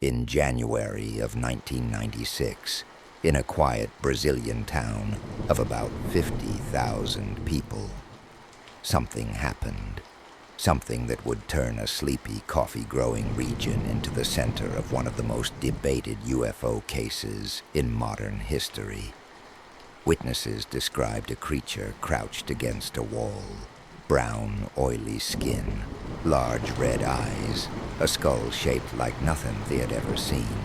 in January of 1996, in a quiet Brazilian town of about 50,000 people. Something happened. Something that would turn a sleepy coffee-growing region into the center of one of the most debated UFO cases in modern history. Witnesses described a creature crouched against a wall. Brown, oily skin, large red eyes, a skull shaped like nothing they had ever seen.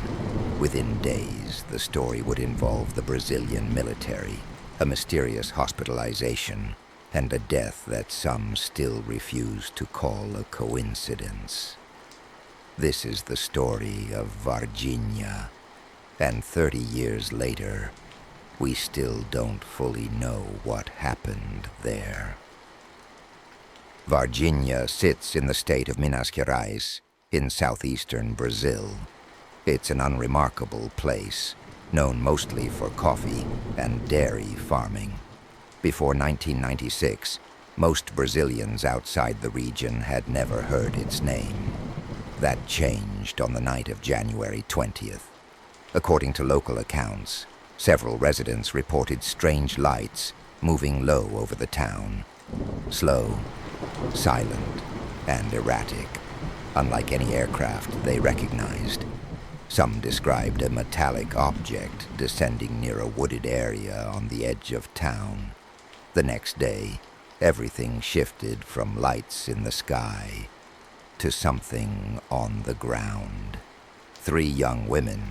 Within days, the story would involve the Brazilian military, a mysterious hospitalization, and a death that some still refuse to call a coincidence. This is the story of Varginha, and 30 years later, we still don't fully know what happened there. Varginha sits in the state of Minas Gerais, in southeastern Brazil. It's an unremarkable place, known mostly for coffee and dairy farming. Before 1996, most Brazilians outside the region had never heard its name. That changed on the night of January 20th. According to local accounts, several residents reported strange lights moving low over the town. Slow, silent, and erratic, unlike any aircraft they recognized. Some described a metallic object descending near a wooded area on the edge of town. The next day, everything shifted from lights in the sky to something on the ground. 3 young women,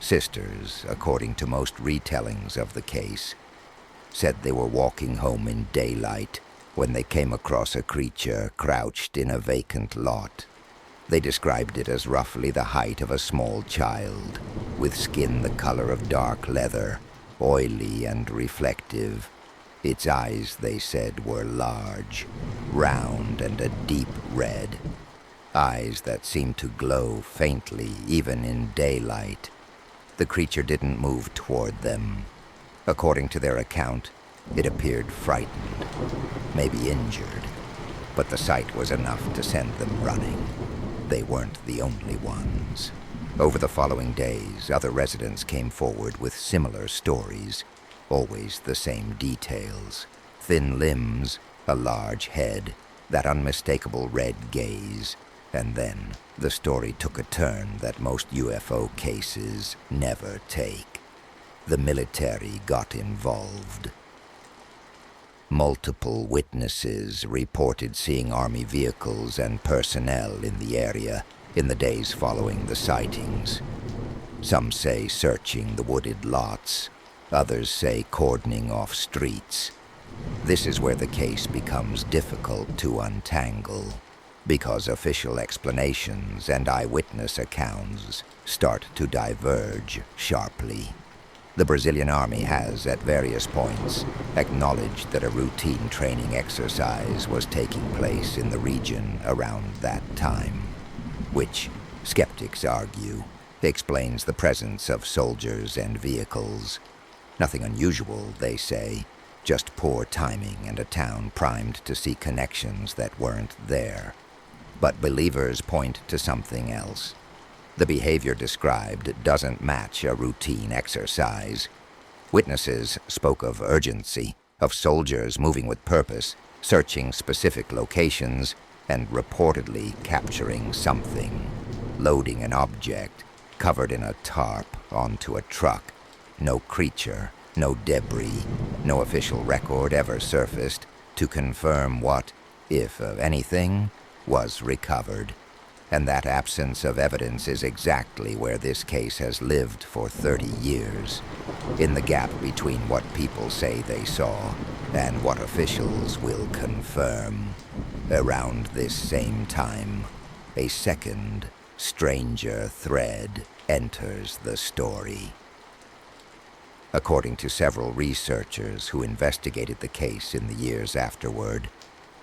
sisters according to most retellings of the case, said they were walking home in daylight when they came across a creature crouched in a vacant lot. They described it as roughly the height of a small child, with skin the color of dark leather, oily and reflective. Its eyes, they said, were large, round, and a deep red. Eyes that seemed to glow faintly even in daylight. The creature didn't move toward them. According to their account, it appeared frightened, maybe injured, but the sight was enough to send them running. They weren't the only ones. Over the following days, other residents came forward with similar stories, always the same details. Thin limbs, a large head, that unmistakable red gaze, and then the story took a turn that most UFO cases never take. The military got involved. Multiple witnesses reported seeing Army vehicles and personnel in the area in the days following the sightings. Some say searching the wooded lots, others say cordoning off streets. This is where the case becomes difficult to untangle, because official explanations and eyewitness accounts start to diverge sharply. The Brazilian Army has, at various points, acknowledged that a routine training exercise was taking place in the region around that time, which, skeptics argue, explains the presence of soldiers and vehicles. Nothing unusual, they say, just poor timing and a town primed to see connections that weren't there. But believers point to something else. The behavior described doesn't match a routine exercise. Witnesses spoke of urgency, of soldiers moving with purpose, searching specific locations, and reportedly capturing something, loading an object covered in a tarp onto a truck. No creature, no debris, no official record ever surfaced to confirm what, if anything, was recovered. And that absence of evidence is exactly where this case has lived for 30 years, in the gap between what people say they saw and what officials will confirm. Around this same time, a second, stranger thread enters the story. According to several researchers who investigated the case in the years afterward,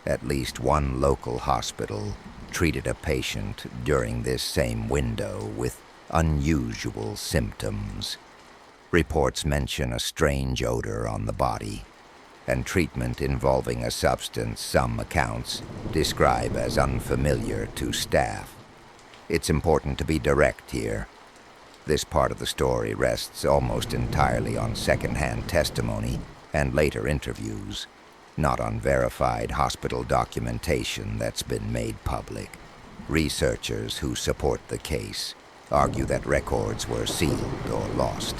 at least one local hospital treated a patient during this same window with unusual symptoms. Reports mention a strange odor on the body, and treatment involving a substance some accounts describe as unfamiliar to staff. It's important to be direct here. This part of the story rests almost entirely on second-hand testimony and later interviews, not on verified hospital documentation that's been made public. Researchers who support the case argue that records were sealed or lost.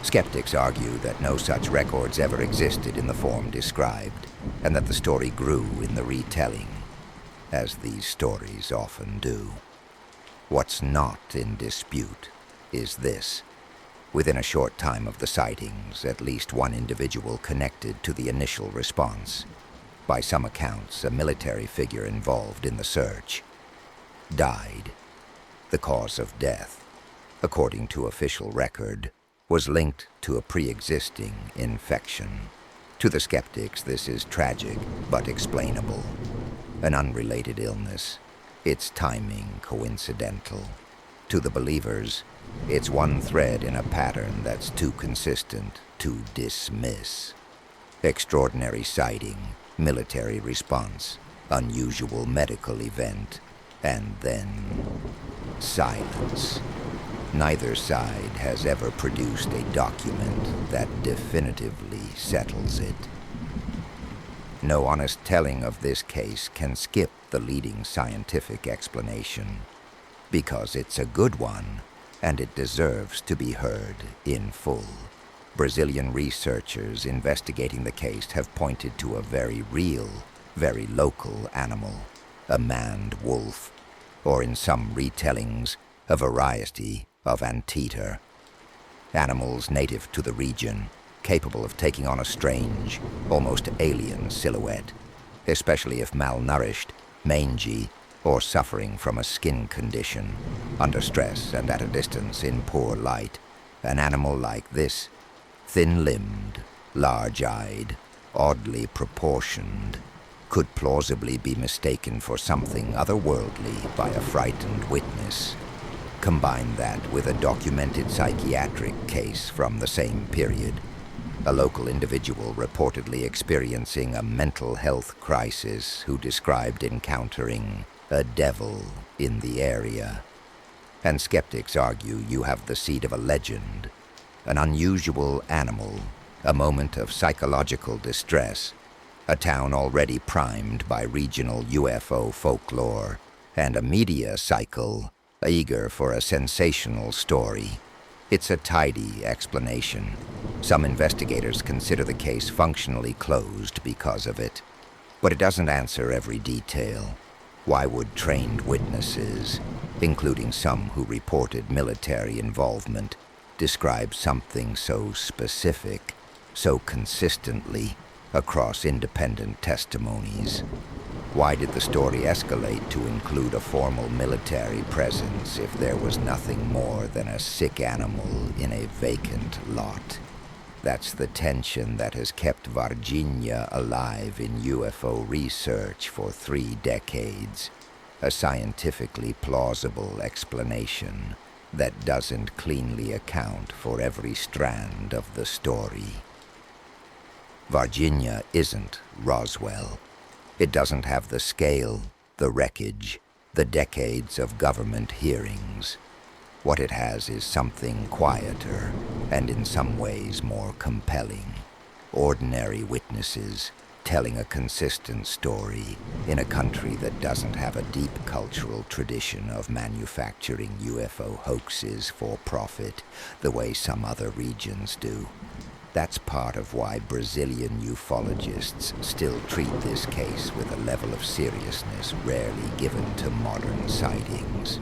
Skeptics argue that no such records ever existed in the form described, and that the story grew in the retelling, as these stories often do. What's not in dispute is this. Within a short time of the sightings, at least one individual connected to the initial response. By some accounts, a military figure involved in the search died. The cause of death, according to official record, was linked to a pre-existing infection. To the skeptics, this is tragic but explainable. An unrelated illness, its timing coincidental. To the believers, it's one thread in a pattern that's too consistent to dismiss. Extraordinary sighting, military response, unusual medical event, and then silence. Neither side has ever produced a document that definitively settles it. No honest telling of this case can skip the leading scientific explanation, because it's a good one, and it deserves to be heard in full. Brazilian researchers investigating the case have pointed to a very real, very local animal, a maned wolf, or in some retellings, a variety of anteater. Animals native to the region, capable of taking on a strange, almost alien silhouette, especially if malnourished, mangy, or suffering from a skin condition, under stress and at a distance in poor light. An animal like this, thin-limbed, large-eyed, oddly proportioned, could plausibly be mistaken for something otherworldly by a frightened witness. Combine that with a documented psychiatric case from the same period, a local individual reportedly experiencing a mental health crisis who described encountering a devil in the area. And skeptics argue you have the seed of a legend, an unusual animal, a moment of psychological distress, a town already primed by regional UFO folklore, and a media cycle eager for a sensational story. It's a tidy explanation. Some investigators consider the case functionally closed because of it, but it doesn't answer every detail. Why would trained witnesses, including some who reported military involvement, describe something so specific, so consistently, across independent testimonies? Why did the story escalate to include a formal military presence if there was nothing more than a sick animal in a vacant lot? That's the tension that has kept Varginha alive in UFO research for 3 decades. A scientifically plausible explanation that doesn't cleanly account for every strand of the story. Varginha isn't Roswell. It doesn't have the scale, the wreckage, the decades of government hearings. What it has is something quieter and in some ways more compelling. Ordinary witnesses telling a consistent story in a country that doesn't have a deep cultural tradition of manufacturing UFO hoaxes for profit the way some other regions do. That's part of why Brazilian ufologists still treat this case with a level of seriousness rarely given to modern sightings.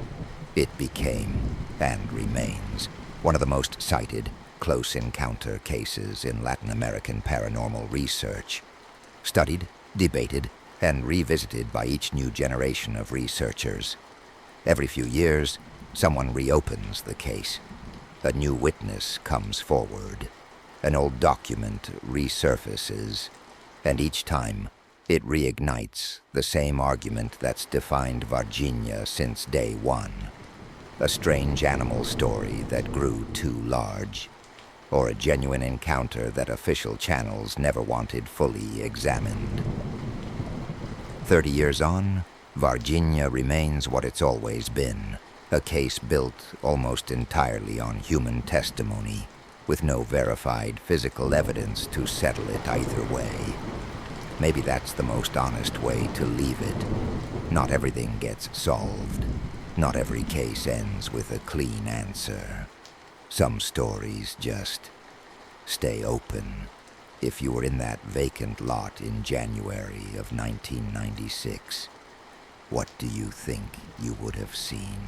It became, and remains, one of the most cited close encounter cases in Latin American paranormal research, studied, debated, and revisited by each new generation of researchers. Every few years, someone reopens the case. A new witness comes forward. An old document resurfaces, and each time it reignites the same argument that's defined Varginha since day one. A strange animal story that grew too large, or a genuine encounter that official channels never wanted fully examined. 30 years on, Varginha remains what it's always been, A case built almost entirely on human testimony, with no verified physical evidence to settle it either way. Maybe that's the most honest way to leave it. Not everything gets solved. Not every case ends with a clean answer. Some stories just stay open. If you were in that vacant lot in January of 1996, what do you think you would have seen?